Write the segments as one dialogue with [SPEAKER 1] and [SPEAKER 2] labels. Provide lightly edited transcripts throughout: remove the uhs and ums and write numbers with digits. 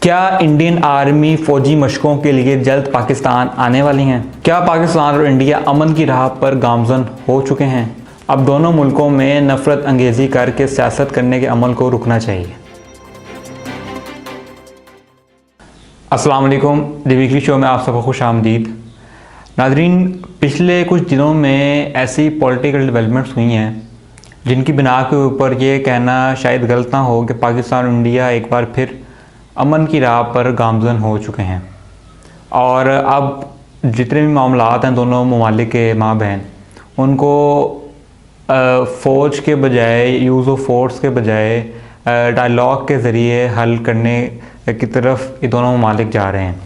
[SPEAKER 1] क्या Indian army फौजी मशकों के लिए जल्द पाकिस्तान आने वाली हैं? क्या पाकिस्तान और इंडिया अमन की राह पर गामजन हो चुके हैं? अब दोनों मुल्कों में नफरत अंगेज़ी करके सियासत करने के अमल को रुकना चाहिए। अस्सलाम वालेकुम, द वीकली शो में आप सबको खुश आमदीद। नाज़रीन, पिछले कुछ दिनों में ऐसी पॉलिटिकल डेवलपमेंट्स हुई हैं जिनकी बिना के ऊपर ये कहना शायद गलत ना हो कि पाकिस्तान और इंडिया एक बार फिर अमन की राह पर गामजन हो चुके हैं और अब जितने भी मामलात हैं दोनों ममालिक के माँ बहन, उनको फ़ौज के बजाय, यूज़ ऑफ फोर्स के बजाय डायलॉग के ज़रिए हल करने की तरफ ये दोनों ममालिक जा रहे हैं।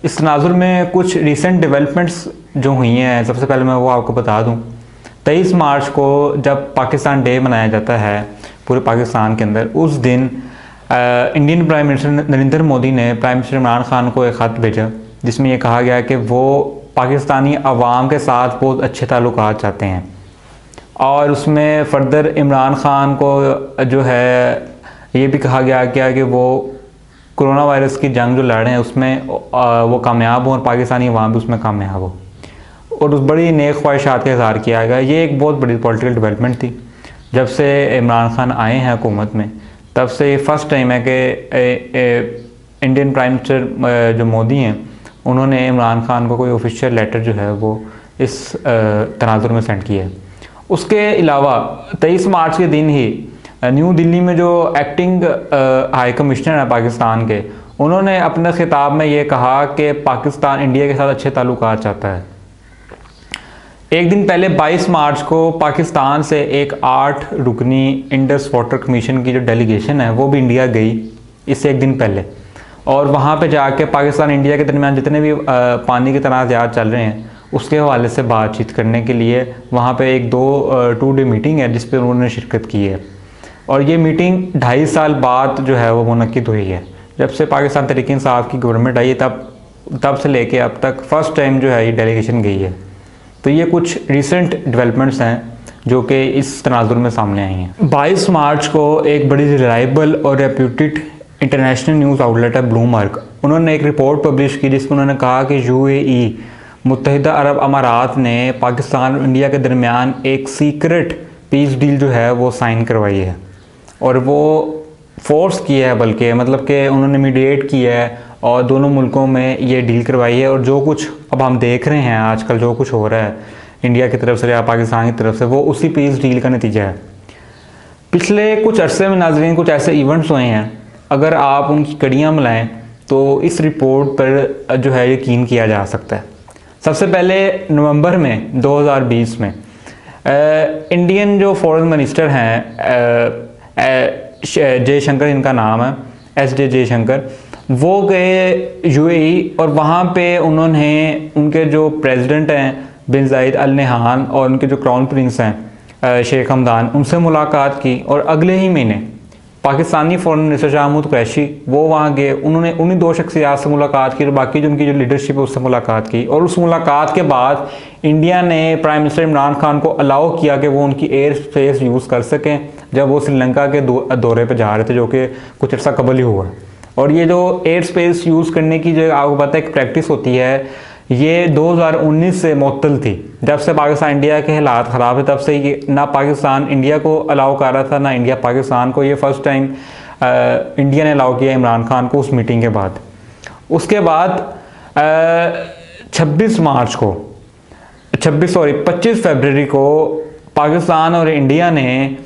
[SPEAKER 1] इस तनाजुर में कुछ रिसेंट डेवलपमेंट्स जो हुई हैं, सबसे पहले मैं वो आपको बता दूं। 23 मार्च को जब पाकिस्तान डे मनाया जाता है पूरे पाकिस्तान के अंदर, उस दिन Indian prime minister Narendra Modi ने प्राइम मिनिस्टर इमरान खान को एक ख़त भेजा जिसमें ये कहा गया कि वो पाकिस्तानी अवाम के साथ बहुत अच्छे ताल्लुकात चाहते हैं और उसमें फर्दर इमरान खान को जो है ये भी कहा गया क्या कि वो कोरोना वायरस की जंग जो लड़ रहे हैं उसमें वो कामयाब हों और पाकिस्तानी अवाम भी उसमें कामयाब हो, और उस बड़ी नेक ख्वाहिशात का इज़हार किया गया। ये एक बहुत बड़ी पॉलिटिकल डेवलपमेंट थी। जब से इमरान खान आए हैं हुकूमत में, तब से ये फ़र्स्ट टाइम है कि इंडियन प्राइम मिनिस्टर जो मोदी हैं उन्होंने इमरान खान को कोई ऑफिशियल लेटर जो है वो इस तनाजुर में सेंड किया है। उसके अलावा 23 मार्च के दिन ही न्यू दिल्ली में जो एक्टिंग हाई कमिश्नर है पाकिस्तान के, उन्होंने अपने खिताब में ये कहा कि पाकिस्तान इंडिया के साथ अच्छे ताल्लुकात चाहता है। एक दिन पहले 22 मार्च को पाकिस्तान से एक 8 रुकनी इंडस वाटर कमीशन की जो डेलीगेशन है वो भी इंडिया गई इससे एक दिन पहले, और वहाँ पे जाके पाकिस्तान इंडिया के दरमियान जितने भी पानी के तनाज़ात चल रहे हैं उसके हवाले से बातचीत करने के लिए वहाँ पे एक 2 डे मीटिंग है जिस पर उन्होंने शिरकत की है। और ये मीटिंग 2.5 साल बाद जो है वो मुनक्किद हुई है। जब से पाकिस्तान तहरीक-ए-इंसाफ की गवर्नमेंट आई तब से लेके अब तक फ़र्स्ट टाइम जो है ये डेलीगेशन गई है। तो ये कुछ रिसेंट डेवलपमेंट्स हैं जो कि इस तनाजुर में सामने आई हैं। 22 मार्च को एक बड़ी रिलायबल और रेप्यूटेड इंटरनेशनल न्यूज़ आउटलेट है ब्लूमबर्ग, उन्होंने एक रिपोर्ट पब्लिश की जिसमें उन्होंने कहा कि यूएई मुत्तहिदा अरब अमारात ने पाकिस्तान और इंडिया के दरमियान एक सीक्रेट पीस डील जो है वो साइन करवाई है और वो फोर्स किया है, बल्कि मतलब कि उन्होंने मीडिएट किया है और दोनों मुल्कों में ये डील करवाई है। और जो कुछ अब हम देख रहे हैं आजकल, जो कुछ हो रहा है इंडिया की तरफ से या पाकिस्तान की तरफ से, वो उसी पीस डील का नतीजा है। पिछले कुछ अरसे में नाज़रीन कुछ ऐसे इवेंट्स हुए हैं, अगर आप उनकी कड़ियाँ मिलाएं तो इस रिपोर्ट पर जो है यकीन किया जा सकता है। सबसे पहले नवंबर में 2020 में इंडियन जो फॉरेन मिनिस्टर हैं जयशंकर, इनका नाम है एस जयशंकर, वो गए यूएई और वहाँ पे उन्होंने उनके जो प्रेसिडेंट हैं बिन जायद अल नहान और उनके जो क्राउन प्रिंस हैं शेख हमदान, उनसे मुलाकात की। और अगले ही महीने पाकिस्तानी फॉरेन मिनिस्टर शाह महमूद कुरैशी वो वहाँ गए, उन्होंने उन्हीं 2 शख्सियात से मुलाकात की और बाकी जो उनकी जो लीडरशिप है उससे मुलाकात की। और उस मुलाकात के बाद इंडिया ने प्राइम मिनिस्टर इमरान खान को अलाउ किया कि वो उनकी एयर स्पेस यूज़ कर सकें जब वो श्रीलंका के दौरे पर जा रहे थे, जो कि कुछ अर्सा कबल ही हुआ। और ये जो एयर स्पेस यूज़ करने की जो आपको पता है एक प्रैक्टिस होती है, ये 2019 से मुअत्तल थी। जब से पाकिस्तान इंडिया के हालात ख़राब है तब से ये ना पाकिस्तान इंडिया को अलाउ कर रहा था ना इंडिया पाकिस्तान को। ये फ़र्स्ट टाइम इंडिया ने अलाउ किया इमरान खान को उस मीटिंग के बाद। उसके बाद 25 फरवरी को पाकिस्तान और इंडिया ने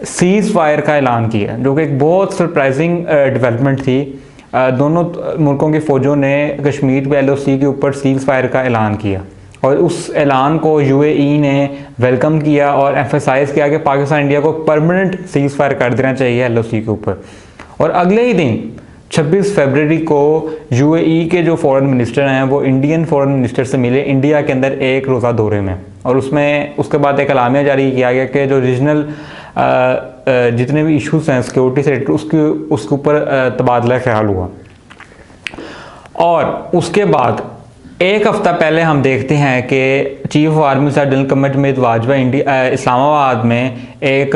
[SPEAKER 1] सीज़ फायर का ऐलान किया, जो कि एक बहुत सरप्राइजिंग डेवलपमेंट थी। दोनों मुल्कों की फ़ौजों ने कश्मीर पे LOC के ऊपर सीज़ फायर का ऐलान किया और उस ऐलान को यूएई ने वेलकम किया और एम्फेसाइज़ किया कि पाकिस्तान इंडिया को परमानेंट सीज़ फायर कर देना चाहिए LOC के ऊपर। और अगले ही दिन 26 फरवरी को यूएई के जो फॉरेन मिनिस्टर हैं वो इंडियन फॉरेन मिनिस्टर से मिले इंडिया के अंदर एक रोज़ा दौरे में, और उसमें उसके बाद एक अलामिया जारी किया गया कि जो रीजनल जितने भी इश्यूज़ हैं सिक्योरिटी से उसके ऊपर तबादला ख्याल हुआ। और उसके बाद एक हफ़्ता पहले हम देखते हैं कि चीफ ऑफ आर्मी जनरल कमर जमीद बाजवा इस्लामाबाद में एक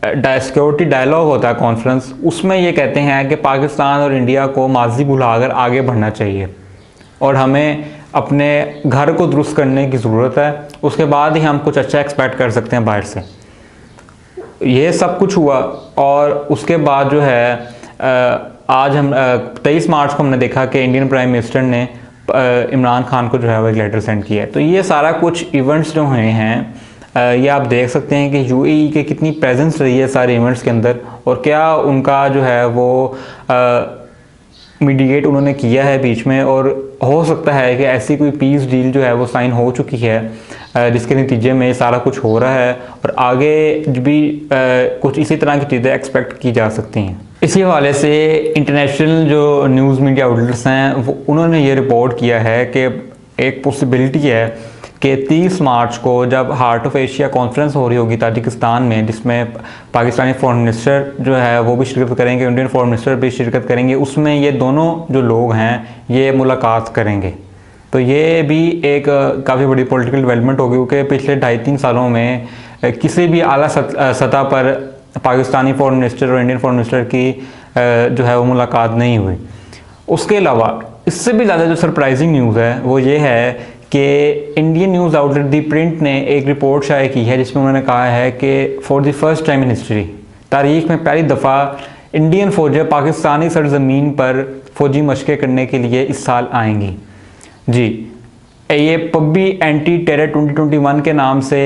[SPEAKER 1] सिक्योरिटी डायलॉग होता है कॉन्फ्रेंस, उसमें ये कहते हैं कि पाकिस्तान और इंडिया को माजी भुलाकर आगे बढ़ना चाहिए और हमें अपने घर को दुरुस्त करने की ज़रूरत है, उसके बाद ही हम कुछ अच्छा एक्सपेक्ट कर सकते हैं बाहर से। ये सब कुछ हुआ और उसके बाद जो है आज हम 23 मार्च को हमने देखा कि इंडियन प्राइम मिनिस्टर ने इमरान खान को जो है वो एक लेटर सेंड किया है। तो ये सारा कुछ इवेंट्स जो हुए हैं ये आप देख सकते हैं कि यूएई के कितनी प्रेजेंस रही है सारे इवेंट्स के अंदर और क्या उनका जो है वो मीडिएट उन्होंने किया है बीच में, और हो सकता है कि ऐसी कोई पीस डील जो है वो साइन हो चुकी है जिसके नतीजे में सारा कुछ हो रहा है और आगे भी कुछ इसी तरह की चीज़ें एक्सपेक्ट की जा सकती हैं। इसी हवाले से इंटरनेशनल जो न्यूज़ मीडिया आउटलेट्स हैं वो उन्होंने ये रिपोर्ट किया है कि एक पॉसिबिलिटी है कि 30 मार्च को जब हार्ट ऑफ एशिया कॉन्फ्रेंस हो रही होगी ताजिकिस्तान में, जिसमें पाकिस्तानी फॉरेन मिनिस्टर जो है वो भी शिरकत करेंगे, इंडियन फॉरेन मिनिस्टर भी शिरकत करेंगे, उसमें ये दोनों जो लोग हैं ये मुलाकात करेंगे। तो ये भी एक काफ़ी बड़ी पॉलिटिकल डेवलपमेंट होगी क्योंकि पिछले 2.5-3 सालों में किसी भी आला सतह पर पाकिस्तानी फॉरेन मिनिस्टर और इंडियन फॉरेन मिनिस्टर की जो है वो मुलाकात नहीं हुई। उसके अलावा इससे भी ज़्यादा जो सरप्राइजिंग न्यूज़ है वो ये है कि इंडियन न्यूज़ आउटलेट दी प्रिंट ने एक रिपोर्ट शाये की है जिसमें उन्होंने कहा है कि for the first time in history, तारीख में पहली दफ़ा इंडियन फ़ौजें पाकिस्तानी सरजमीन पर फ़ौजी मशक़ें करने के लिए इस साल आएंगी। जी, ये पब्बी एंटी टेरर 2021 के नाम से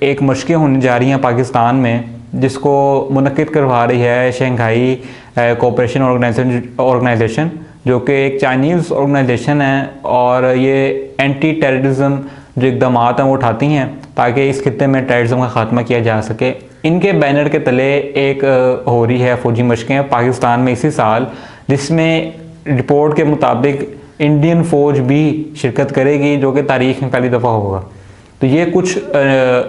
[SPEAKER 1] एक मशक़ें होने जा रही हैं पाकिस्तान में, जिसको मुनक़िद करवा रही है शंघाई कोऑपरेशन ऑर्गेनाइजेशन, जो कि एक चाइनीज़ ऑर्गेनाइजेशन है और ये एंटी टेररिज्म जो इक़दाम हैं वो उठाती हैं ताकि इस खित्ते में टेररिज्म का ख़ात्मा किया जा सके। इनके बैनर के तले एक हो रही है फ़ौजी मशक़ें पाकिस्तान में इसी साल, जिसमें रिपोर्ट के मुताबिक इंडियन फ़ौज भी शिरकत करेगी, जो कि तारीख़ में पहली दफ़ा होगा। तो ये कुछ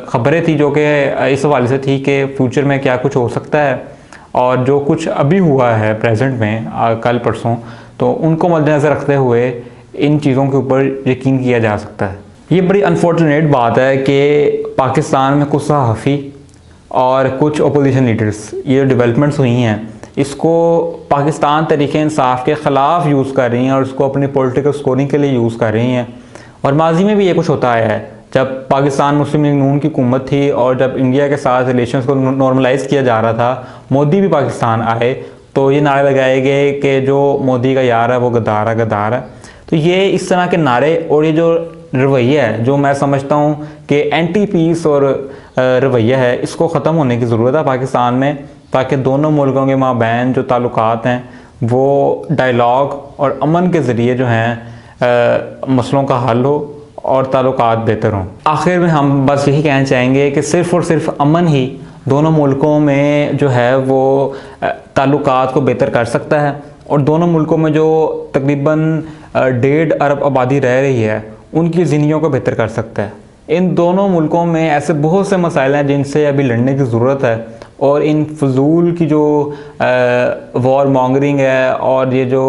[SPEAKER 1] ख़बरें थी जो कि इस हवाले से थी कि फ्यूचर में क्या कुछ हो सकता है, और जो कुछ अभी हुआ है प्रेजेंट में कल परसों, तो उनको मद्देनज़र रखते हुए इन चीज़ों के ऊपर यकीन किया जा सकता है। ये बड़ी अनफॉर्चुनेट बात है कि पाकिस्तान में कुछ सहाफ़ी और कुछ अपोजिशन लीडर्स ये डेवलपमेंट्स हुई हैं इसको पाकिस्तान तरीक़े इंसाफ के ख़िलाफ़ यूज़ कर रही हैं और इसको अपनी पॉलिटिकल स्कोरिंग के लिए यूज़ कर रही हैं। और माजी में भी ये कुछ होता आया है, जब पाकिस्तान मुस्लिम लीग नून की हुकूमत थी और जब इंडिया के साथ रिलेशंस को नॉर्मलाइज़ किया जा रहा था, मोदी भी पाकिस्तान आए तो ये नारे लगाए गए कि जो मोदी का यार है वो गद्दार है, गद्दार है। तो ये इस तरह के नारे और ये जो रवैया है जो मैं समझता हूँ कि एंटी पीस और रवैया है, इसको ख़त्म होने की ज़रूरत है पाकिस्तान में, ताकि दोनों मुल्कों के माबैन जो ताल्लुकात हैं वो डायलॉग और अमन के ज़रिए जो हैं मसलों का हल हो और ताल्लुकात बेहतर हों। आखिर में हम बस यही कहना चाहेंगे कि सिर्फ़ और सिर्फ अमन ही दोनों मुल्कों में जो है वो ताल्लुकात को बेहतर कर सकता है, और दोनों मुल्कों में जो तकरीबन 1.5 अरब आबादी रह रही है उनकी ज़िंदगियों को बेहतर कर सकता है। इन दोनों मुल्कों में ऐसे बहुत से मसाइल हैं जिनसे अभी लड़ने की ज़रूरत है, और इन फजूल की जो वॉर मॉन्गरिंग है और ये जो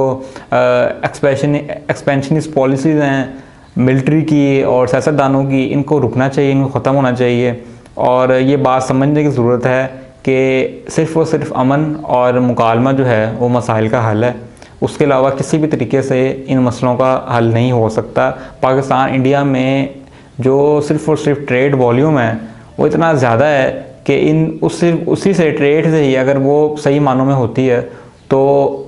[SPEAKER 1] एक्सपेंशनिस्ट पॉलिसीज़ हैं मिलिट्री की और सियासतदानों की, इनको रुकना चाहिए, इनको ख़त्म होना चाहिए। और ये बात समझने की ज़रूरत है कि सिर्फ़ और सिर्फ अमन और मुकालमा जो है वो मसाइल का हल है, उसके अलावा किसी भी तरीके से इन मसलों का हल नहीं हो सकता। पाकिस्तान इंडिया में जो सिर्फ़ और सिर्फ ट्रेड वॉल्यूम है वो इतना ज़्यादा है कि उसी से ट्रेड से ही अगर वो सही मानों में होती है तो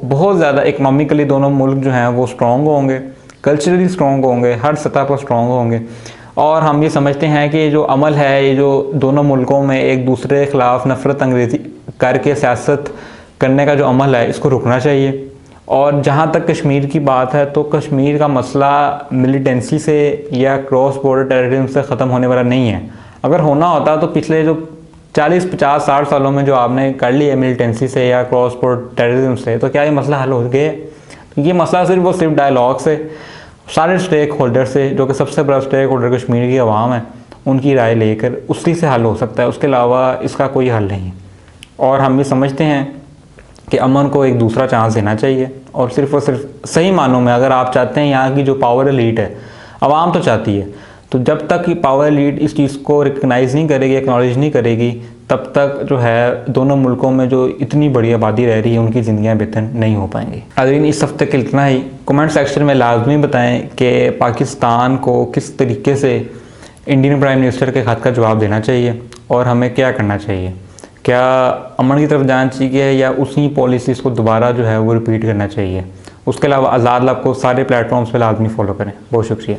[SPEAKER 1] बहुत ज़्यादा इकनॉमिकली दोनों मुल्क जो हैं वो स्ट्रॉन्ग होंगे, कल्चरली स्ट्रॉन्ग होंगे, हर सतह पर स्ट्रॉन्ग होंगे। और हम ये समझते हैं कि जो अमल है, ये जो दोनों मुल्कों में एक दूसरे के ख़िलाफ़ नफ़रत अंग्रेज़ी करके सियासत करने का जो अमल है इसको रुकना चाहिए। और जहाँ तक कश्मीर की बात है तो कश्मीर का मसला मिलिटेंसी से या क्रॉस बॉर्डर टेररिज्म से ख़त्म होने वाला नहीं है। अगर होना होता तो पिछले जो 40, 50, 60 सालों में जो आपने कर लिया मिलिटेंसी से या क्रॉस बॉर्डर टेररिज्म से, तो क्या ये मसला हल हो गया? तो ये मसला सिर्फ डायलॉग से, सारे स्टेक होल्डर से, जो कि सबसे बड़ा स्टेक होल्डर कश्मीर की आवाम है, उनकी राय लेकर उसी से हल हो सकता है। उसके अलावा इसका कोई हल नहीं। और हम भी समझते हैं कि अमन को एक दूसरा चांस देना चाहिए, और सिर्फ सही मानों में अगर आप चाहते हैं यहाँ की जो पावर एलीट है, आवाम तो चाहती है, तो जब तक कि पावर एलीट इस चीज़ को रिकग्नाइज़ नहीं करेगी, एक्नॉलेज नहीं करेगी, तब तक जो है दोनों मुल्कों में जो इतनी बड़ी आबादी रह रही है उनकी ज़िंदगियाँ बेहतर नहीं हो पाएंगी। नाज़रीन, इस हफ्ते के इतना ही। कमेंट सेक्शन में लाजमी बताएं कि पाकिस्तान को किस तरीके से इंडियन प्राइम मिनिस्टर के ख़त का जवाब देना चाहिए और हमें क्या करना चाहिए। क्या अमन की तरफ जाना चाहिए या उसी पॉलिसीज़ को दोबारा जो है वो रिपीट करना चाहिए। उसके अलावा आज़ाद लैब को सारे प्लेटफॉर्म्स पर लाजमी फॉलो करें। बहुत शुक्रिया।